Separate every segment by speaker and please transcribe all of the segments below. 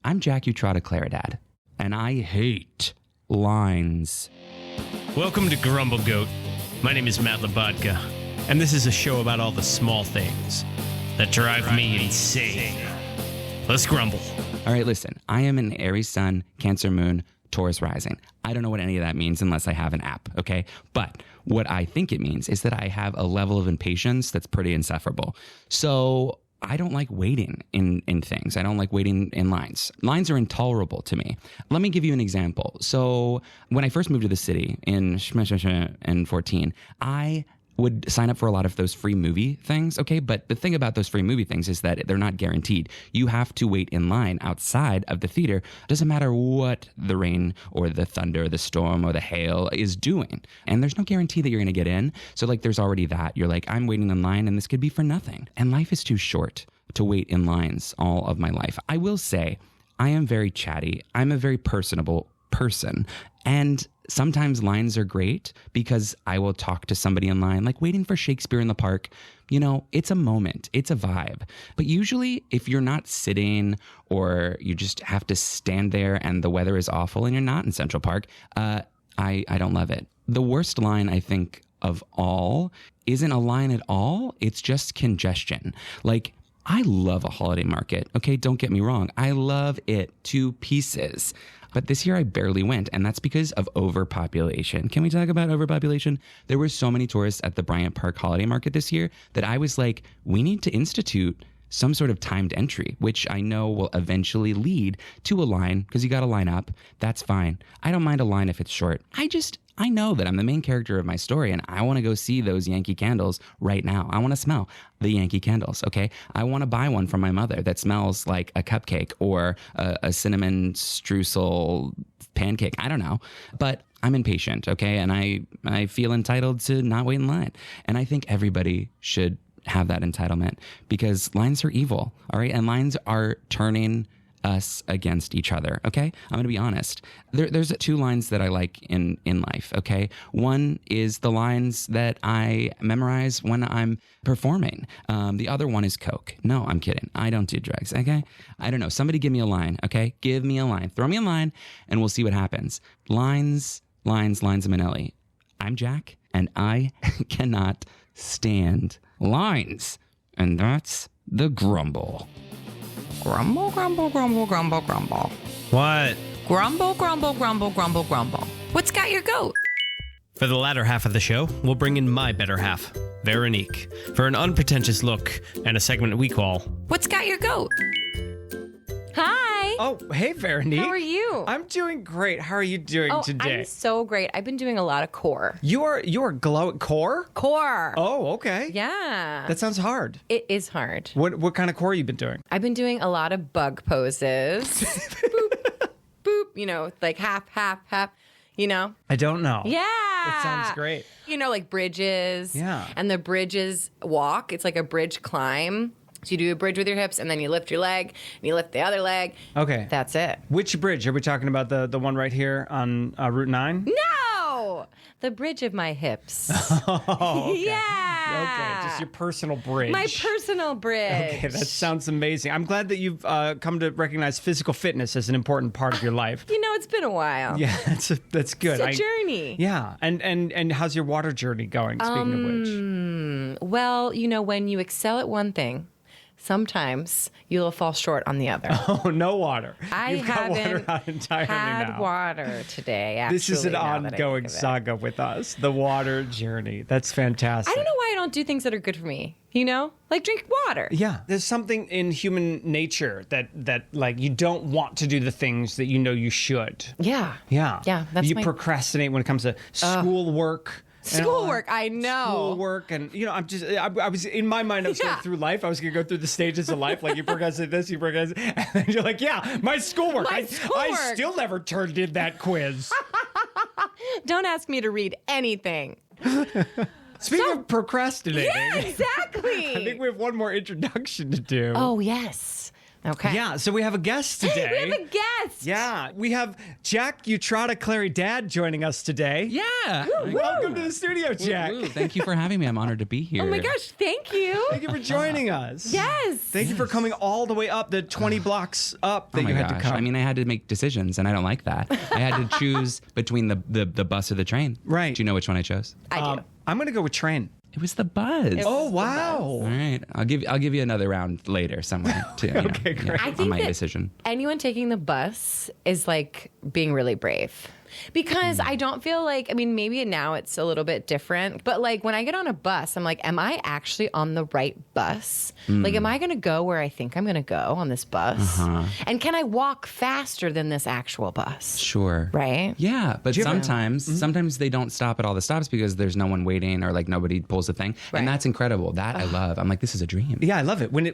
Speaker 1: I'm Jack Utrata-Claridad, and I hate lines.
Speaker 2: Welcome to Grumble Goat. My name is Matt Labodka, and this is a show about all the small things that drive me insane. Let's grumble.
Speaker 1: All right, listen, I am an Aries Sun, Cancer Moon, Taurus Rising. I don't know what any of that means unless I have an app, okay? But what I think it means is that I have a level of impatience that's pretty insufferable. So I don't like waiting in things. I don't like waiting in lines. Lines are intolerable to me. Let me give you an example. So when I first moved to the city in 2014, I would sign up for a lot of those free movie things, okay? But the thing about those free movie things is that they're not guaranteed. You have to wait in line outside of the theater. Doesn't matter what the rain or the thunder, the storm or the hail is doing. And there's no guarantee that you're going to get in. So like there's already that. You're like, I'm waiting in line and this could be for nothing. And life is too short to wait in lines all of my life. I will say I am very chatty. I'm a very personable person. And sometimes lines are great because I will talk to somebody in line, like waiting for Shakespeare in the park. You know, it's a moment, it's a vibe. But usually if you're not sitting or you just have to stand there and the weather is awful and you're not in Central Park, I don't love it. The worst line I think of all isn't a line at all. It's just congestion. Like, I love a holiday market. Okay, don't get me wrong. I love it to pieces. But this year I barely went, and that's because of overpopulation. Can we talk about overpopulation? There were so many tourists at the Bryant Park Holiday Market this year that I was like, we need to institute some sort of timed entry, which I know will eventually lead to a line, because you got to line up. That's fine. I don't mind a line if it's short. I know that I'm the main character of my story, and I want to go see those Yankee candles right now. I want to smell the Yankee candles, okay? I want to buy one from my mother that smells like a cupcake or a cinnamon streusel pancake. I don't know. But I'm impatient, okay? And I feel entitled to not wait in line. And I think everybody should have that entitlement because lines are evil, all right? And lines are turning us against each other, okay? I'm going to be honest. There's two lines that I like in life, okay? One is the lines that I memorize when I'm performing. The other one is Coke. No, I'm kidding. I don't do drugs, okay? I don't know. Somebody give me a line, okay? Give me a line. Throw me a line and we'll see what happens. Lines of Manelli. I'm Jack and I cannot stand lines. And that's the Grumble.
Speaker 3: Grumble, grumble, grumble, grumble, grumble.
Speaker 2: What?
Speaker 3: Grumble, grumble, grumble, grumble, grumble. What's got your goat?
Speaker 2: For the latter half of the show, we'll bring in my better half, Veronique, for an unpretentious look and a segment we call
Speaker 3: What's got your goat? Hi.
Speaker 4: Oh, hey, Veronique.
Speaker 3: How are you?
Speaker 4: I'm doing great. How are you doing today?
Speaker 3: I'm so great. I've been doing a lot of core.
Speaker 4: You are core?
Speaker 3: Core.
Speaker 4: Oh, okay.
Speaker 3: Yeah.
Speaker 4: That sounds hard.
Speaker 3: It is hard.
Speaker 4: What kind of core you been doing?
Speaker 3: I've been doing a lot of bug poses. Boop, boop, you know, like half, you know?
Speaker 4: I don't know.
Speaker 3: Yeah.
Speaker 4: That sounds great.
Speaker 3: You know, like bridges.
Speaker 4: Yeah.
Speaker 3: And the bridges walk. It's like a bridge climb. So you do a bridge with your hips, and then you lift your leg, and you lift the other leg.
Speaker 4: Okay.
Speaker 3: That's it.
Speaker 4: Which bridge? Are we talking about the one right here on Route 9?
Speaker 3: No! The bridge of my hips.
Speaker 4: Oh, okay.
Speaker 3: Yeah.
Speaker 4: Okay, just your personal bridge.
Speaker 3: My personal bridge.
Speaker 4: Okay, that sounds amazing. I'm glad that you've come to recognize physical fitness as an important part of your life.
Speaker 3: You know, it's been a while.
Speaker 4: Yeah, that's good.
Speaker 3: It's a journey.
Speaker 4: Yeah, and how's your water journey going, speaking of which?
Speaker 3: Well, you know, when you excel at one thing, sometimes you'll fall short on the other.
Speaker 4: Oh, no water.
Speaker 3: You've
Speaker 4: got water
Speaker 3: haven't
Speaker 4: out entirely
Speaker 3: had
Speaker 4: now.
Speaker 3: water today, actually.
Speaker 4: This is an
Speaker 3: now that I
Speaker 4: ongoing
Speaker 3: think of it.
Speaker 4: saga with us, the water journey. That's fantastic.
Speaker 3: I don't know why I don't do things that are good for me, you know? Like drink water.
Speaker 4: Yeah, there's something in human nature that like you don't want to do the things that you know you should.
Speaker 3: Yeah.
Speaker 4: Yeah.
Speaker 3: Yeah, that's
Speaker 4: you
Speaker 3: my...
Speaker 4: procrastinate when it comes to schoolwork.
Speaker 3: Schoolwork, I know.
Speaker 4: Schoolwork, and you know, I was in my mind. I was going through life. I was going to go through the stages of life. Like you procrastinate this, you procrastinate, and then you're like, yeah, my schoolwork. I still never turned in that quiz.
Speaker 3: Don't ask me to read anything.
Speaker 4: Speaking of procrastinating,
Speaker 3: Yeah, exactly.
Speaker 4: I think we have one more introduction to do.
Speaker 3: Oh yes, Okay.
Speaker 4: Yeah, so we have a guest today.
Speaker 3: We have a guest.
Speaker 4: Yeah, we have Jack Utrata-Claridad joining us today.
Speaker 1: Yeah.
Speaker 4: Welcome to the studio, Jack.
Speaker 1: Woo. Thank you for having me. I'm honored to be here.
Speaker 3: Oh my gosh, thank you.
Speaker 4: Thank you for joining us.
Speaker 3: Yes.
Speaker 4: Thank you for coming all the way up the 20 blocks up that
Speaker 1: Oh my
Speaker 4: you had
Speaker 1: gosh.
Speaker 4: to come.
Speaker 1: I mean, I had to make decisions, and I don't like that. I had to choose between the bus or the train.
Speaker 4: Right.
Speaker 1: Do you know which one I chose?
Speaker 3: I do.
Speaker 4: I'm going to go with train.
Speaker 1: It was the bus.
Speaker 4: Oh, wow.
Speaker 1: All right. I'll give you another round later somewhere too.
Speaker 4: Okay, great.
Speaker 3: I
Speaker 1: on
Speaker 3: think
Speaker 1: my
Speaker 3: that
Speaker 1: decision.
Speaker 3: anyone taking the bus is like being really brave. Because I don't feel like, I mean, maybe now it's a little bit different, but like when I get on a bus, I'm like, am I actually on the right bus? Like, am I going to go where I think I'm going to go on this bus? And can I walk faster than this actual bus?
Speaker 1: Sure.
Speaker 3: Right?
Speaker 1: Yeah, but
Speaker 4: you ever-
Speaker 1: sometimes they don't stop at all the stops because there's no one waiting or like nobody pulls the thing,
Speaker 3: Right.
Speaker 1: and that's incredible. That I love. I'm like, this is a dream.
Speaker 4: Yeah, I love it. When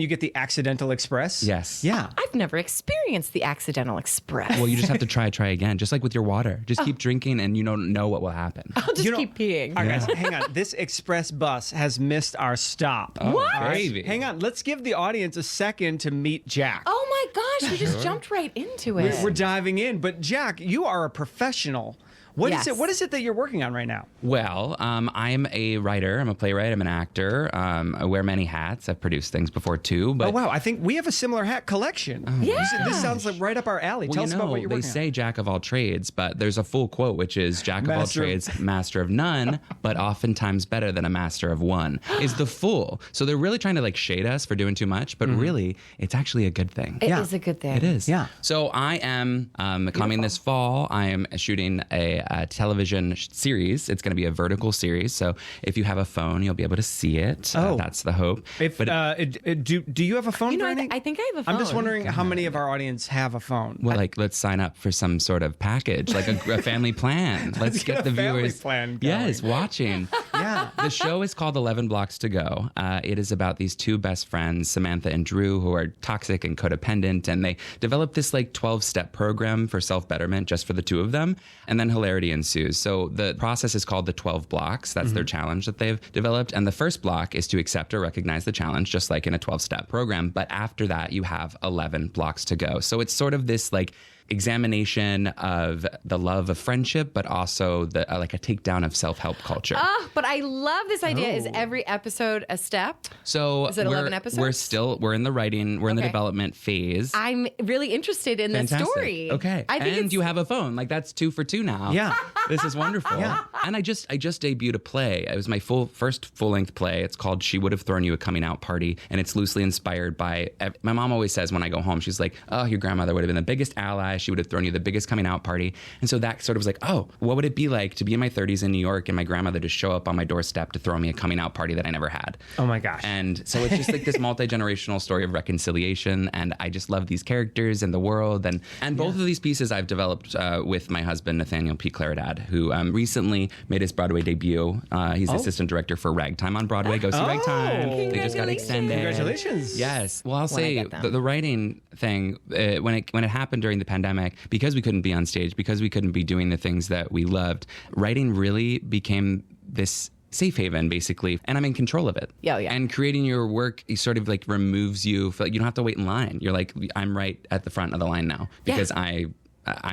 Speaker 4: you get the accidental express.
Speaker 1: Yes.
Speaker 4: Yeah.
Speaker 3: I've never experienced the accidental express.
Speaker 1: Well, you just have to try again, just like with your water. Just keep drinking, and you don't know what will happen.
Speaker 3: I'll just
Speaker 4: You know-
Speaker 3: keep peeing.
Speaker 4: All right, guys, hang on. This express bus has missed our stop.
Speaker 1: What?
Speaker 4: All right?
Speaker 1: Gravy.
Speaker 4: Hang on. Let's give the audience a second to meet Jack.
Speaker 3: Oh my gosh, we just jumped right into it.
Speaker 4: We're diving in. But Jack, you are a professional. What is
Speaker 3: Yes.
Speaker 4: it? What is it that you're working on right now?
Speaker 1: Well, I'm a writer. I'm a playwright. I'm an actor. I wear many hats. I've produced things before too. But
Speaker 4: Oh wow, I think we have a similar hat collection.
Speaker 3: Yeah.
Speaker 4: This sounds like right up our alley.
Speaker 1: Well,
Speaker 4: Tell
Speaker 1: you
Speaker 4: us
Speaker 1: know,
Speaker 4: about what you're
Speaker 1: they
Speaker 4: working
Speaker 1: say jack of all trades, but there's a full quote, which is jack of all
Speaker 4: Master of-
Speaker 1: trades, master of none, but oftentimes better than a master of one, is the full. So they're really trying to like shade us for doing too much, but really it's actually a good thing.
Speaker 3: It
Speaker 4: Yeah.
Speaker 3: is a good thing.
Speaker 1: It is.
Speaker 4: Yeah.
Speaker 1: So I am coming this fall. I am shooting a television series. It's going to be a vertical series. So if you have a phone, you'll be able to see it.
Speaker 4: Oh.
Speaker 1: That's the hope.
Speaker 4: If do you have a phone?
Speaker 3: You know,
Speaker 4: Veronique?
Speaker 3: I think I have a phone.
Speaker 4: I'm just wondering how many of our audience have a phone.
Speaker 1: Well, like, let's sign up for some sort of package, like a family plan. Let's
Speaker 4: get
Speaker 1: get the
Speaker 4: a family
Speaker 1: viewers
Speaker 4: plan going.
Speaker 1: Yes, watching.
Speaker 4: Yeah.
Speaker 1: The show is called 11 Blocks to Go. It is about these two best friends, Samantha and Drew, who are toxic and codependent, and they develop this like 12-step program for self-betterment just for the two of them, and then hilarity ensues. So the process is called the 12 blocks. That's their challenge that they've developed, and the first block is to accept or recognize the challenge, just like in a 12-step program. But after that, you have 11 blocks to go. So it's sort of this like examination of the love of friendship, but also the like a takedown of self-help culture.
Speaker 3: Oh, but I love this idea. Is
Speaker 4: Oh.
Speaker 3: every episode a step?
Speaker 1: So
Speaker 3: Is it 11 episodes?
Speaker 1: We're in the writing, we're in the
Speaker 3: Okay.
Speaker 1: development phase.
Speaker 3: I'm really interested in
Speaker 1: Fantastic.
Speaker 3: the story.
Speaker 1: Okay.
Speaker 3: I think
Speaker 1: and
Speaker 3: it's,
Speaker 1: you have a phone. Like that's 2 for 2 now.
Speaker 4: Yeah.
Speaker 1: This is wonderful.
Speaker 4: Yeah.
Speaker 1: And I just debuted a play. It was my first full-length play. It's called She Would Have Thrown You a Coming Out Party, and it's loosely inspired by my mom always says when I go home, she's like, "Oh, your grandmother would have been the biggest ally. She would have thrown you the biggest coming out party." And so that sort of was like, "Oh, what would it be like to be in my 30s in New York and my grandmother to show up on my doorstep to throw me a coming out party that I never had?"
Speaker 4: Oh my gosh.
Speaker 1: And so it's just like this multi-generational story of reconciliation, and I just love these characters and the world, and both of these pieces I've developed with my husband Nathaniel P. Claridad, who recently made his Broadway debut. He's assistant director for Ragtime on Broadway. Go see Ragtime. They just got
Speaker 3: Congratulations.
Speaker 1: extended.
Speaker 4: Congratulations.
Speaker 1: Yes. Well, I'll
Speaker 3: When I
Speaker 1: say
Speaker 3: get them.
Speaker 1: the writing thing when it happened during the pandemic, because we couldn't be on stage, because we couldn't be doing the things that we loved, writing really became this safe haven, basically, and I'm in control of it.
Speaker 3: Yeah.
Speaker 1: And creating your work sort of like removes you. You don't have to wait in line. You're like, I'm right at the front of the line now because I'm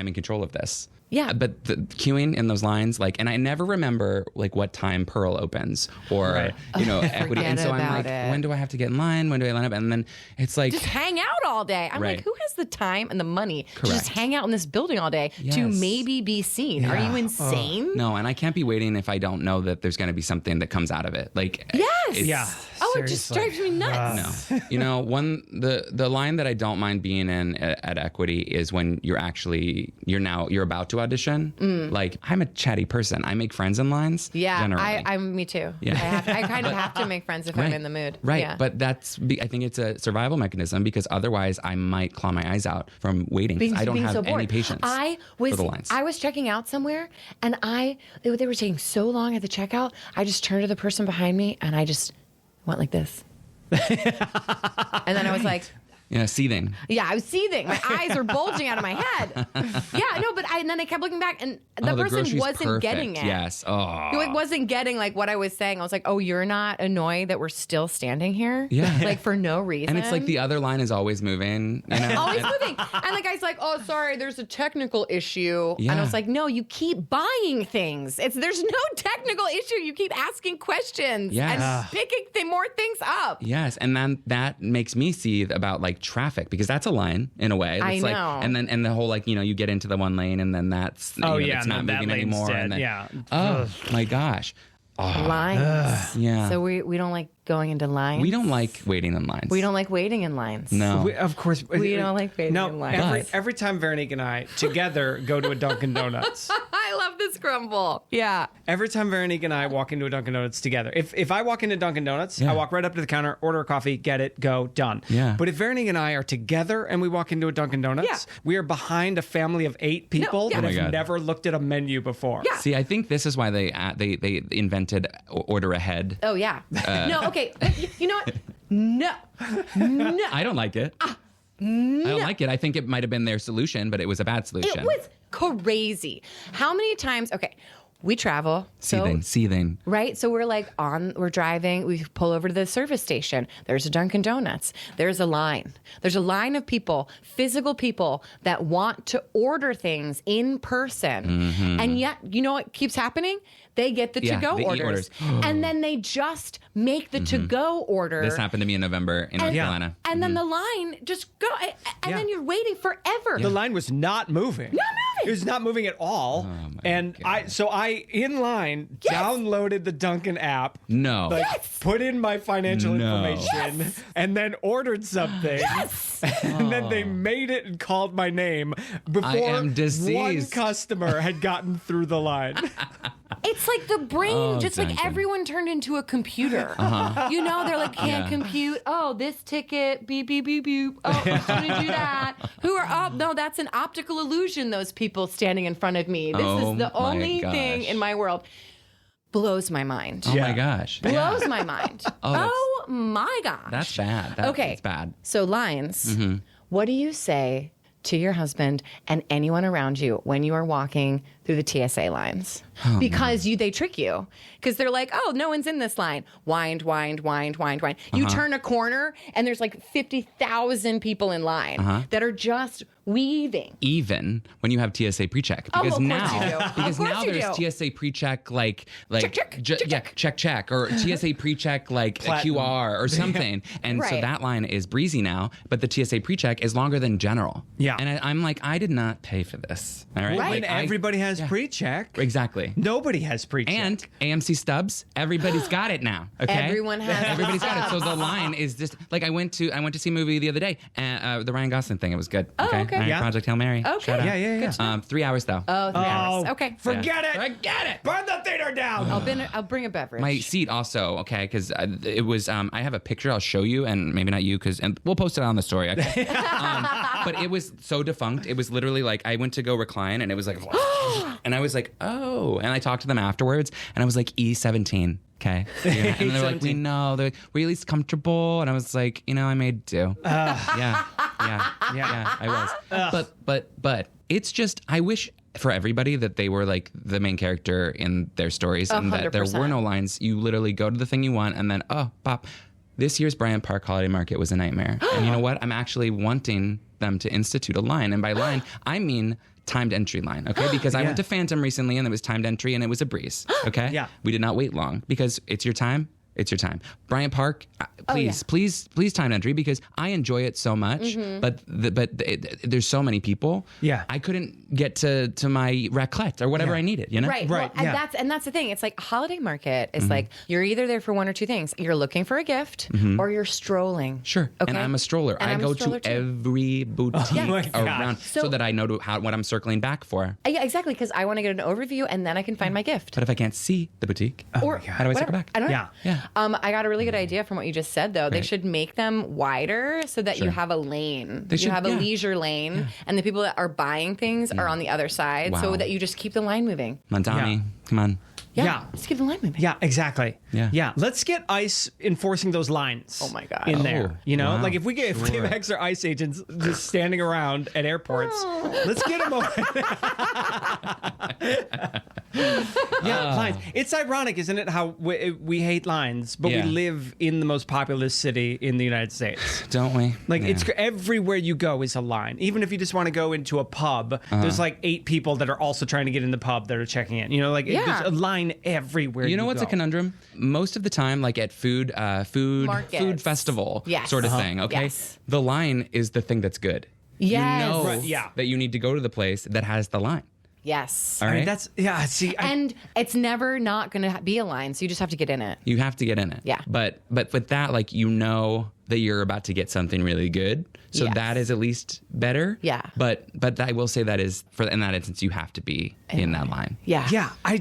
Speaker 1: in control of this.
Speaker 3: Yeah.
Speaker 1: But the queuing in those lines, like, and I never remember like what time Pearl opens or, equity. And so I'm
Speaker 3: about
Speaker 1: like,
Speaker 3: it.
Speaker 1: when do I have to get in line? When do I line up? And then it's like,
Speaker 3: just hang out all day. I'm
Speaker 1: Right.
Speaker 3: like, who has the time and the money to just
Speaker 1: Correct.
Speaker 3: hang out in this building all day to
Speaker 1: Yes.
Speaker 3: maybe be seen? Are you insane?
Speaker 1: no, and I can't be waiting if I don't know that there's going to be something that comes out of it. Like,
Speaker 3: Yes.
Speaker 1: it's-
Speaker 4: Yeah.
Speaker 3: Oh, it just drives me nuts.
Speaker 1: No, the line that I don't mind being in at Equity is when you're about to audition. Like, I'm a chatty person. I make friends in lines.
Speaker 3: Yeah,
Speaker 1: generally.
Speaker 3: I'm me too.
Speaker 1: Yeah.
Speaker 3: I kind of have to make friends if I'm in the mood.
Speaker 1: Right,
Speaker 3: Yeah.
Speaker 1: but I think it's a survival mechanism because otherwise I might claw my eyes out from waiting. 'Cause I don't
Speaker 3: being
Speaker 1: have
Speaker 3: so bored.
Speaker 1: any patience for the lines.
Speaker 3: I was checking out somewhere, and they were taking so long at the checkout. I just turned to the person behind me, and I just went like this, and then I was like,
Speaker 1: Seething.
Speaker 3: Yeah, I was seething. My eyes were bulging out of my head. Yeah, no, but and then I kept looking back, and the person
Speaker 1: grocery's
Speaker 3: wasn't
Speaker 1: perfect.
Speaker 3: getting it.
Speaker 1: Yes. Oh.
Speaker 3: He wasn't getting like what I was saying. I was like, oh, you're not annoyed that we're still standing here?
Speaker 1: Yeah.
Speaker 3: Like for no reason.
Speaker 1: And it's like the other line is always moving.
Speaker 3: Always moving. And the guy's like, oh, sorry, there's a technical issue.
Speaker 1: Yeah.
Speaker 3: And I was like, no, you keep buying things. There's no technical issue. You keep asking questions and picking more things up.
Speaker 1: Yes, and then that makes me seethe about like traffic, because that's a line in a way.
Speaker 3: I
Speaker 1: It's like,
Speaker 3: know.
Speaker 1: and the whole like, you get into the one lane and then that's it's not moving anymore.
Speaker 2: Dead.
Speaker 1: And then,
Speaker 2: Yeah.
Speaker 1: Oh my gosh.
Speaker 3: Lines.
Speaker 1: Yeah.
Speaker 3: So we don't like going into lines.
Speaker 1: We don't like waiting in lines.
Speaker 3: We don't like waiting in lines.
Speaker 1: No.
Speaker 4: Of course.
Speaker 3: We don't like waiting in lines.
Speaker 4: Every time Veronique and I together go to a Dunkin' Donuts.
Speaker 3: I love this Grumble. Yeah.
Speaker 4: Every time Veronique and I walk into a Dunkin' Donuts together, if I walk into Dunkin' Donuts, I walk right up to the counter, order a coffee, get it, go, done.
Speaker 1: Yeah.
Speaker 4: But if Veronique and I are together and we walk into a Dunkin' Donuts, we are behind a family of 8 people that
Speaker 1: Oh my
Speaker 4: have
Speaker 1: God.
Speaker 4: never looked at a menu before.
Speaker 3: Yeah.
Speaker 1: See, I think this is why they invented order ahead.
Speaker 3: Oh, yeah. No, okay. You know what? No.
Speaker 1: I don't like it. I don't like it. I think it might have been their solution, but it was a bad solution.
Speaker 3: It was crazy. How many times? Okay, we travel.
Speaker 1: Seething.
Speaker 3: Right? So we're driving, we pull over to the service station. There's a Dunkin' Donuts. There's a line. There's a line of people, physical people that want to order things in person.
Speaker 1: Mm-hmm.
Speaker 3: And yet, you know what keeps happening? They get the to-go
Speaker 1: the
Speaker 3: orders. And then they just make the to-go order.
Speaker 1: This happened to me in November in North Carolina.
Speaker 3: And then the line just go, and then you're waiting forever.
Speaker 4: The line was not moving.
Speaker 3: Not moving.
Speaker 4: It was not moving at all.
Speaker 1: Oh
Speaker 4: And I in line downloaded the Dunkin' app.
Speaker 1: No.
Speaker 4: Put in my financial information and then ordered something. And then they made it and called my name before
Speaker 1: am deceased.
Speaker 4: one customer had gotten through the line.
Speaker 3: It's like the brain, just like
Speaker 1: Duncan.
Speaker 3: everyone turned into a computer. You know, they're like, can't compute. Oh, this ticket, beep, beep, beep, beep. Oh, I'm going to do that. No, that's an optical illusion, those people standing in front of me. This is the
Speaker 1: my
Speaker 3: only thing
Speaker 1: gosh.
Speaker 3: in my world. Blows my mind.
Speaker 1: Oh my gosh.
Speaker 3: Blows my mind. Oh my gosh.
Speaker 1: That's bad.
Speaker 3: Okay.
Speaker 1: It's bad.
Speaker 3: So lines, what do you say to your husband and anyone around you when you are walking through the TSA lines? Because they trick you. Because they're like, oh, no one's in this line. Wind. You turn a corner and there's like 50,000 people in line that are just weaving.
Speaker 1: Even when you have TSA pre-check, because
Speaker 3: of course
Speaker 1: now
Speaker 3: you do.
Speaker 1: because
Speaker 3: Of course
Speaker 1: now
Speaker 3: you
Speaker 1: there's
Speaker 3: do.
Speaker 1: TSA pre-check like
Speaker 3: Check.
Speaker 1: or TSA pre-check like a
Speaker 4: Platinum.
Speaker 1: QR or something, and so
Speaker 3: Right.
Speaker 1: that line is breezy now, but the TSA pre-check is longer than general.
Speaker 4: Yeah.
Speaker 1: and I'm like, I did not pay for this. All right,
Speaker 3: Right.
Speaker 1: Like,
Speaker 4: And everybody has pre-check.
Speaker 1: exactly.
Speaker 4: Nobody has pre-check.
Speaker 1: And AMC stubs, everybody's got it now. Okay,
Speaker 3: Everyone has
Speaker 1: Everybody's got it. So the line is just like I went to see a movie the other day, the Ryan Gosling thing. It was good.
Speaker 3: Oh, okay.
Speaker 1: All right,
Speaker 4: Yeah.
Speaker 1: Project Hail Mary.
Speaker 3: Okay.
Speaker 1: Shout out.
Speaker 4: Yeah.
Speaker 1: 3 hours though.
Speaker 3: Oh, 3 hours. Okay.
Speaker 4: Forget it.
Speaker 1: Forget it.
Speaker 4: Burn the theater down.
Speaker 3: I'll bring a beverage.
Speaker 1: My seat also, okay, because it was, I have a picture I'll show you, and maybe not you, and we'll post it on the story. Okay? But it was so defunct. It was literally like, I went to go recline, and it was like, and I was like, oh. And I talked to them afterwards, and I was like, E17, okay? And they're like, we know. They're like, were you at least comfortable? And I was like, I made do. Yeah, I was. But it's just, I wish for everybody that they were like the main character in their stories, and that there were
Speaker 3: 100%.
Speaker 1: no lines. You literally go to the thing you want, and then pop. This year's Bryant Park Holiday Market was a nightmare. And you know what? I'm actually wanting them to institute a line, and by line I mean timed entry line, okay? Because I went to Phantom recently, and it was timed entry, and it was a breeze, okay?
Speaker 4: Yeah.
Speaker 1: We did not wait long because it's your time. It's your time. Bryant Park, please time entry, because I enjoy it so much. But there's so many people.
Speaker 4: Yeah.
Speaker 1: I couldn't get to my raclette or whatever I needed.
Speaker 3: Right.
Speaker 4: Right,
Speaker 3: Well,
Speaker 4: yeah.
Speaker 3: and that's the thing. It's like holiday market is like you're either there for one or two things. You're looking for a gift or you're strolling.
Speaker 1: Sure.
Speaker 3: Okay.
Speaker 1: And I'm a stroller.
Speaker 3: And
Speaker 1: I
Speaker 3: I'm a
Speaker 1: go
Speaker 3: stroller
Speaker 1: to
Speaker 3: too.
Speaker 1: every boutique
Speaker 4: my gosh.
Speaker 1: around so that I know what I'm circling back for.
Speaker 3: Yeah, exactly. Because I want to get an overview and then I can find my gift.
Speaker 1: But if I can't see the boutique,
Speaker 3: Or
Speaker 1: how do I circle
Speaker 3: whatever.
Speaker 1: back?
Speaker 3: I don't know.
Speaker 4: Yeah.
Speaker 3: I got a really good idea from what you just said, though. They
Speaker 1: Right.
Speaker 3: should make them wider so that you have a lane.
Speaker 1: They should,
Speaker 3: you have a
Speaker 1: yeah.
Speaker 3: leisure lane, and the people that are buying things are on the other side, so
Speaker 1: Wow.
Speaker 3: that you just keep the line moving.
Speaker 1: Come on, Tommy.
Speaker 4: Yeah.
Speaker 1: Come on.
Speaker 4: Yeah.
Speaker 3: Let's get the line moving.
Speaker 4: Yeah, exactly.
Speaker 1: Yeah.
Speaker 4: Let's get ICE enforcing those lines.
Speaker 3: Oh my God.
Speaker 4: In there,
Speaker 1: wow.
Speaker 4: like if we have extra ICE agents just standing around at airports, let's get them over. Lines. It's ironic, isn't it? How we hate lines, but we live in the most populous city in the United States,
Speaker 1: don't we?
Speaker 4: Like it's everywhere you go is a line. Even if you just want to go into a pub, there's like 8 people that are also trying to get in the pub that are checking in. There's a line everywhere.
Speaker 1: You know what's
Speaker 4: go.
Speaker 1: a conundrum? Most of the time, like at food
Speaker 3: Markets.
Speaker 1: festival
Speaker 3: Yes.
Speaker 1: sort of thing. Okay,
Speaker 3: Yes.
Speaker 1: the line is the thing that's good.
Speaker 3: Yes.
Speaker 1: You know
Speaker 4: Right,
Speaker 1: that you need to go to the place that has the line.
Speaker 3: Yes.
Speaker 1: All right,
Speaker 3: And it's never not going to be a line, so you just have to get in it.
Speaker 1: you have to get in it.
Speaker 3: Yeah.
Speaker 1: But with that, like that you're about to get something really good, so
Speaker 3: Yes.
Speaker 1: that is at least better.
Speaker 3: Yeah.
Speaker 1: But I will say that is in that instance you have to be in that line.
Speaker 3: Yeah.
Speaker 4: Yeah, I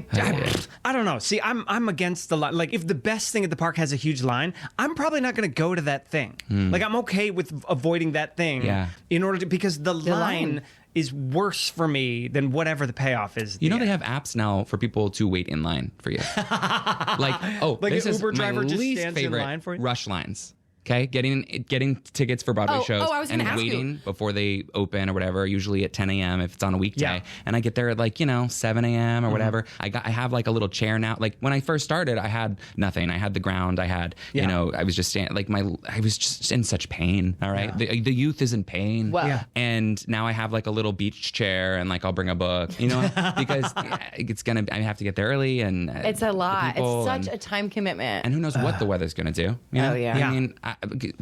Speaker 4: don't know. See, I'm against the line. Like, if the best thing at the park has a huge line, I'm probably not going to go to that thing. Like, I'm okay with avoiding that thing.
Speaker 1: Yeah.
Speaker 4: In order to, because the line is worse for me than whatever the payoff is.
Speaker 1: You know they have apps now for people to wait in line for you. like this
Speaker 4: an
Speaker 1: is
Speaker 4: Uber driver
Speaker 1: my
Speaker 4: just
Speaker 1: least
Speaker 4: stands in
Speaker 1: favorite
Speaker 4: line for you?
Speaker 1: rush lines. Okay, getting tickets for Broadway shows
Speaker 3: I was
Speaker 1: and
Speaker 3: gonna ask
Speaker 1: waiting before they open or whatever. Usually at 10 a.m. if it's on a weekday,
Speaker 4: Yeah.
Speaker 1: and I get there at 7 a.m. or whatever. I have like a little chair now. Like when I first started, I had nothing. I had the ground. I had I was just I was just in such pain. All right, the youth is in pain.
Speaker 3: Wow. Yeah.
Speaker 1: And now I have like a little beach chair and like I'll bring a book. Because I have to get there early and
Speaker 3: It's a lot. It's such a time commitment.
Speaker 1: and who knows what the weather's gonna do? You know?
Speaker 3: Oh, yeah.
Speaker 4: Yeah.
Speaker 1: I mean,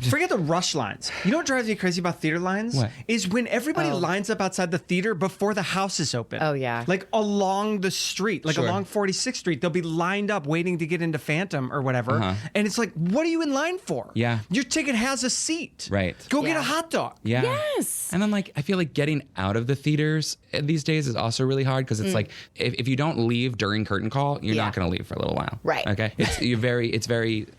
Speaker 4: Forget the rush lines. You know what drives me crazy about theater lines?
Speaker 1: What?
Speaker 4: Is when everybody lines up outside the theater before the house is open.
Speaker 3: Oh, yeah.
Speaker 4: Like along the street, like
Speaker 1: Sure.
Speaker 4: along 46th Street, they'll be lined up waiting to get into Phantom or whatever. And it's like, what are you in line for?
Speaker 1: Yeah.
Speaker 4: Your ticket has a seat.
Speaker 1: Right.
Speaker 4: Go get
Speaker 3: Yeah.
Speaker 4: a hot dog.
Speaker 1: Yeah.
Speaker 3: Yes.
Speaker 1: And then I feel like getting out of the theaters these days is also really hard because it's like if you don't leave during curtain call, you're not going to leave for a little while.
Speaker 3: Right.
Speaker 1: Okay. It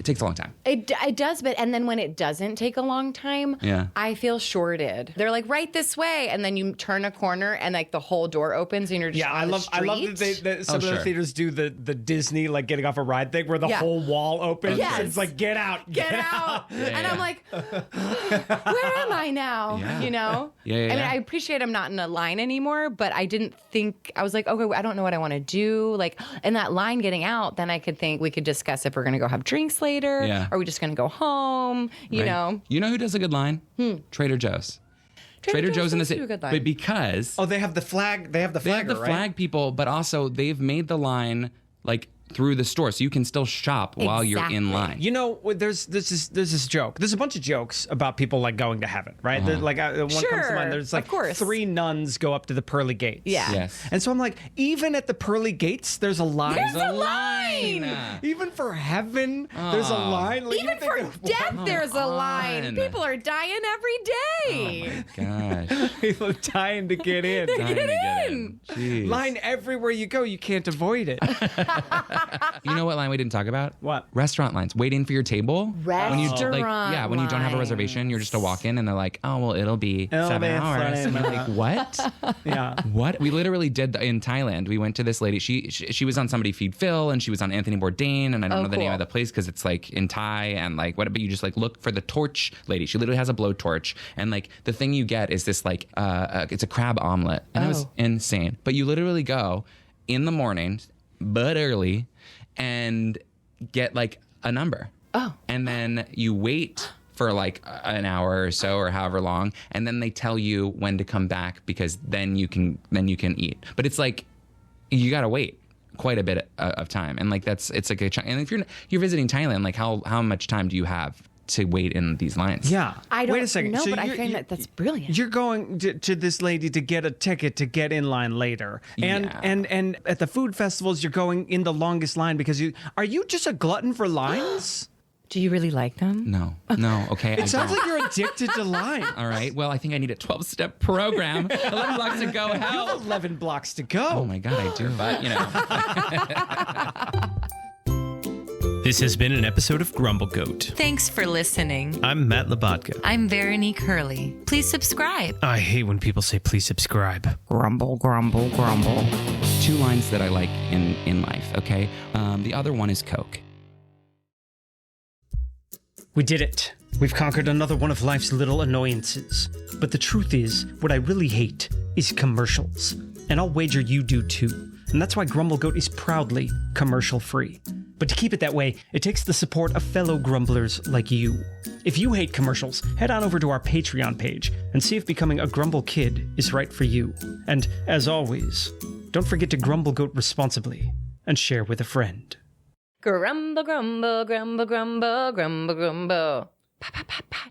Speaker 1: takes a long time.
Speaker 3: It does, but and then when it doesn't take a long time, I feel shorted. They're like right this way, and then you turn a corner, and like the whole door opens, and you're just
Speaker 4: Yeah,
Speaker 3: on the
Speaker 4: I love that some of the
Speaker 1: sure.
Speaker 4: theaters do the Disney like getting off a ride thing where the whole wall opens.
Speaker 3: Yes.
Speaker 4: It's like get out.
Speaker 3: get out. And I'm like, where am I now?
Speaker 1: Yeah.
Speaker 3: You know?
Speaker 1: Yeah,
Speaker 3: I mean,
Speaker 1: yeah.
Speaker 3: I appreciate I'm not in a line anymore, but I didn't think, I was like, okay, I don't know what I want to do. Like, in that line getting out, then I could think we could discuss if we're going to go have drinks later.
Speaker 1: Yeah.
Speaker 3: Or are we just going to go home? You
Speaker 1: Right?
Speaker 3: know?
Speaker 1: You know who does a good line? Trader Joe's. Trader Joe's in the
Speaker 3: does do
Speaker 1: city.
Speaker 3: a good line.
Speaker 1: But because
Speaker 4: Oh, they have the flag. They have the
Speaker 1: they
Speaker 4: flag.
Speaker 1: have the flag people, but also they've made the line like through the store, so you can still shop while you're in
Speaker 3: Exactly.
Speaker 1: line.
Speaker 4: You know, there's this joke. There's a bunch of jokes about people like going to heaven, right? There's, like one comes to
Speaker 3: Sure,
Speaker 4: mind. There's like
Speaker 3: of course.
Speaker 4: 3 nuns go up to the pearly gates.
Speaker 3: Yeah.
Speaker 1: Yes.
Speaker 4: And so I'm like, even at the pearly gates, there's a line.
Speaker 3: There's a line.
Speaker 4: Even for heaven, there's a line. Like,
Speaker 3: Even
Speaker 4: you think
Speaker 3: for
Speaker 4: of-
Speaker 3: death, there's a line.
Speaker 1: on.
Speaker 3: People are dying every day.
Speaker 1: Gosh.
Speaker 4: people are dying to get in.
Speaker 1: Dying to get
Speaker 3: in.
Speaker 1: Jeez.
Speaker 4: Line everywhere you go. You can't avoid it.
Speaker 1: You know what line we didn't talk about?
Speaker 4: What?
Speaker 1: Restaurant lines. Waiting for your table. When you
Speaker 3: Restaurant
Speaker 1: when you don't have a
Speaker 3: lines.
Speaker 1: reservation, you're just a walk in and they're like, oh, well, it'll be 7
Speaker 4: be
Speaker 1: hours.
Speaker 4: fine.
Speaker 1: And you're like, what?
Speaker 4: Yeah.
Speaker 1: What? We literally did in Thailand. We went to this lady. She was on Somebody Feed Phil and she was on Anthony Bourdain and I don't know the name
Speaker 3: cool.
Speaker 1: of the place because it's like in Thai and like what? But you just like look for the torch lady. She literally has a blowtorch and like the thing you get is this like it's a crab omelet and it was insane. But you literally go in the morning, but early, and get like a number.
Speaker 3: Oh.
Speaker 1: And then you wait for like an hour or so or however long, and then they tell you when to come back because then you can eat. But it's like you gotta wait quite a bit of time, and like it's like and if you're visiting Thailand, like how much time do you have to wait in these lines?
Speaker 4: Yeah.
Speaker 3: I don't
Speaker 4: Wait a second.
Speaker 3: know,
Speaker 4: So
Speaker 3: but I
Speaker 4: you're-
Speaker 3: find
Speaker 4: you-
Speaker 3: that's brilliant.
Speaker 4: You're going to this lady to get a ticket to get in line later, and
Speaker 1: Yeah.
Speaker 4: and at the food festivals, you're going in the longest line because are you just a glutton for lines?
Speaker 3: Do you really like them?
Speaker 1: No. Okay.
Speaker 4: It sounds like you're addicted to line.
Speaker 1: All right. Well, I think I need a 12-step program. 11 blocks to go.
Speaker 4: You
Speaker 1: Help.
Speaker 4: have 11 blocks to go.
Speaker 1: Oh my God, I do. But
Speaker 2: This has been an episode of Grumble Goat.
Speaker 5: Thanks for listening.
Speaker 2: I'm Matt Labatka.
Speaker 5: I'm Veronique Hurley. Please subscribe.
Speaker 2: I hate when people say please subscribe.
Speaker 1: Grumble, grumble, grumble. 2 lines that I like in life, okay? The other one is Coke.
Speaker 4: We did it. We've conquered another one of life's little annoyances. But the truth is, what I really hate is commercials. And I'll wager you do too. And that's why Grumble Goat is proudly commercial-free. But to keep it that way, it takes the support of fellow grumblers like you. If you hate commercials, head on over to our Patreon page and see if becoming a Grumble Kid is right for you. And, as always, don't forget to Grumble Goat responsibly and share with a friend.
Speaker 3: Grumble, grumble, grumble, grumble, grumble, grumble. Pa, pa, pa, pa.